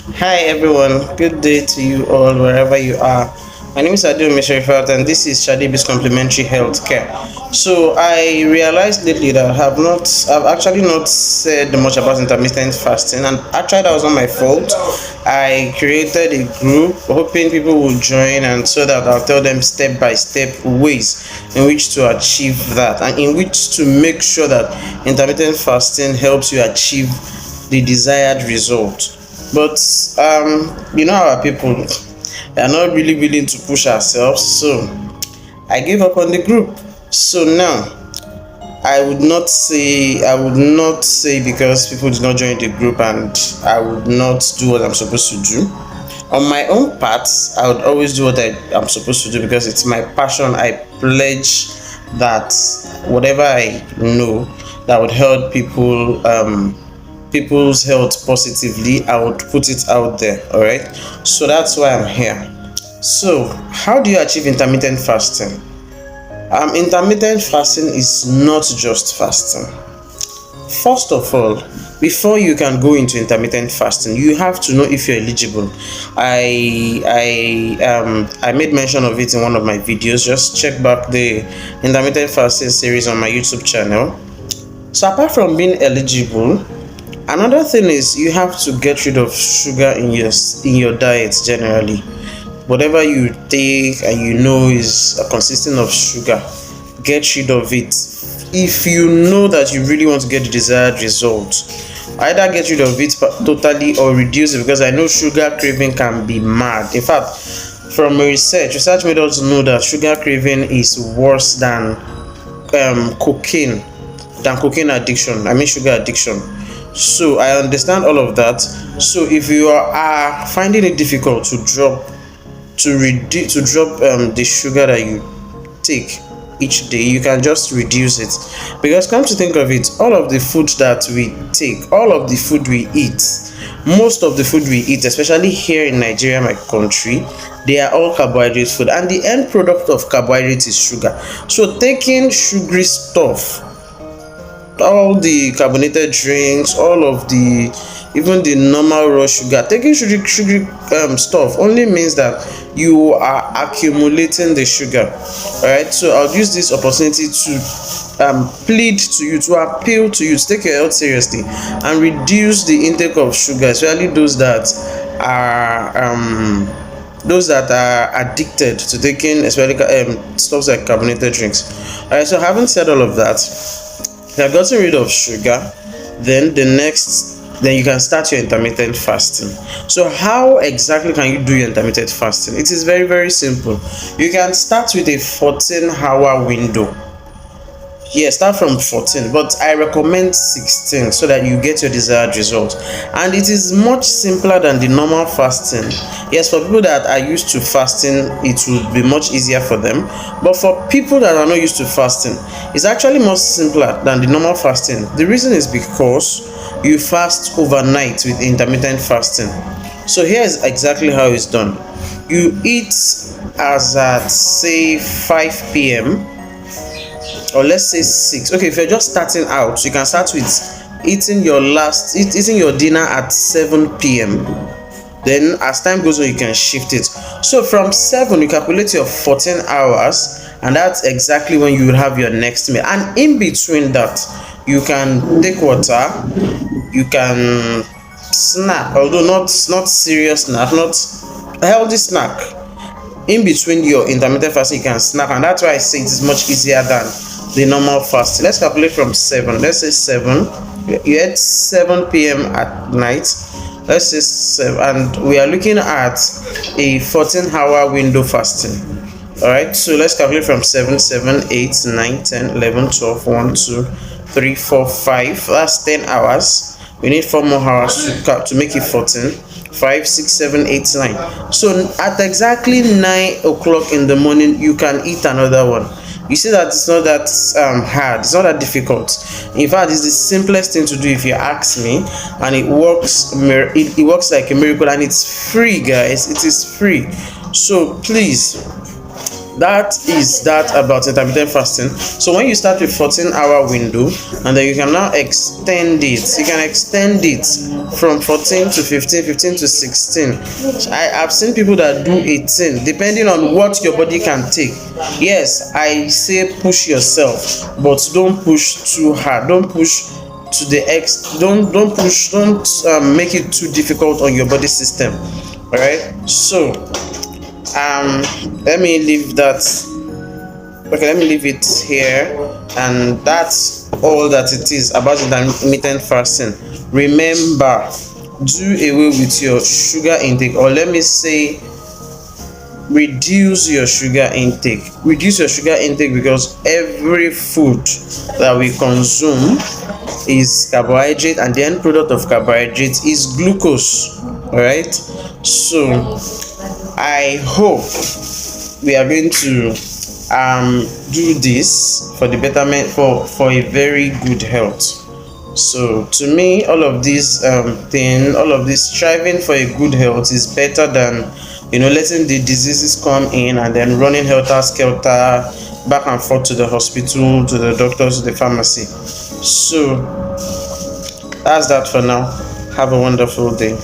Hi everyone, good day to you all wherever you are. My name is Adil Mishrifat and this is Shadib's Complementary Healthcare. So I realized lately that I've actually not said much about intermittent fasting, and actually that was not my fault. I created a group hoping people would join, and so that I'll tell them step by step ways in which to achieve that and in which to make sure that intermittent fasting helps you achieve the desired result. But our people are not really willing to push ourselves, so I gave up on the group. So now I would not say because people did not join the group and I would not do what I'm supposed to do. On my own part, I would always do what I'm supposed to do because it's my passion. I pledge that whatever I know that would help people's health positively, I would put it out there. All right, so that's why I'm here. So how do you achieve intermittent fasting? Intermittent fasting is not just fasting. First of all, before you can go into intermittent fasting, you have to know if you're eligible. I made mention of it in one of my videos. Just check back the intermittent fasting series on my YouTube channel. So apart from being eligible, another thing is you have to get rid of sugar in your diet generally. Whatever you take and you know is consisting of sugar, get rid of it. If you know that you really want to get the desired result, either get rid of it totally or reduce it, because I know sugar craving can be mad. In fact, from research made us know that sugar craving is worse cocaine than cocaine addiction. I mean sugar addiction. So I understand all of that. So if you are finding it difficult to drop the sugar that you take each day, you can just reduce it. Because come to think of it, all of the food that we take, all of the food we eat, most of the food we eat, especially here in Nigeria, my country, they are all carbohydrate food, and the end product of carbohydrate is sugar. So taking sugary stuff, all the carbonated drinks, all of the even the normal raw sugar, taking sugary stuff only means that you are accumulating the sugar. All right, so I'll use this opportunity to plead to you, to appeal to you to take your health seriously and reduce the intake of sugar, especially those that are addicted to taking especially stuff like carbonated drinks. All right, so having said all of that, you have gotten rid of sugar, then you can start your intermittent fasting. So how exactly can you do your intermittent fasting? It is very, very simple. You can start with a 14-hour window. Yeah, start from 14, but I recommend 16 so that you get your desired result. And it is much simpler than the normal fasting. Yes, for people that are used to fasting, it will be much easier for them. But for people that are not used to fasting, it's actually much simpler than the normal fasting. The reason is because you fast overnight with intermittent fasting. So here is exactly how it's done. You eat as at say 5 p.m. or let's say 6. Okay, if you're just starting out, you can start with eating your dinner at 7 p.m. Then as time goes on, you can shift it. So from 7, you calculate your 14 hours, and that's exactly when you will have your next meal. And in between that, you can take water, you can snack, although not serious snack, not a healthy snack. In between your intermittent fasting, you can snack, and that's why I say it is much easier than the normal fasting. Let's calculate from 7. Let's say 7. You ate 7 p.m. at night. Let's say 7, and we are looking at a 14-hour window fasting. All right, so let's calculate from 7, 7, 8, 9, 10, 11, 12, 1, 2, 3, 4, 5. That's 10 hours. We need 4 more hours to make it 14. 5, 6, 7, 8, 9. So at exactly 9 o'clock in the morning, you can eat another one. You see that it's not that hard, it's not that difficult. In fact, it's the simplest thing to do if you ask me, and it works. It works like a miracle, and it's free, guys. It is free. So please, That is that about intermittent fasting. So when you start with 14-hour window, and then you can now extend it, you can extend it from 14 to 15, 15 to 16. I have seen people that do 18, depending on what your body can take. Yes, I say push yourself, but don't push too hard. Don't push to the X. Don't push. Don't make it too difficult on your body system. All right. So let me leave that. Okay, let me leave it here, and that's all that it is about intermittent fasting. Remember, do away with your sugar intake, or let me say reduce your sugar intake. Reduce your sugar intake, because every food that we consume is carbohydrate, and the end product of carbohydrate is glucose. All right, so I hope we are going to do this for the betterment, for a very good health. So to me, all of this all of this striving for a good health is better than letting the diseases come in and then running helter skelter back and forth to the hospital, to the doctors, to the pharmacy. So that's that for now. Have a wonderful day.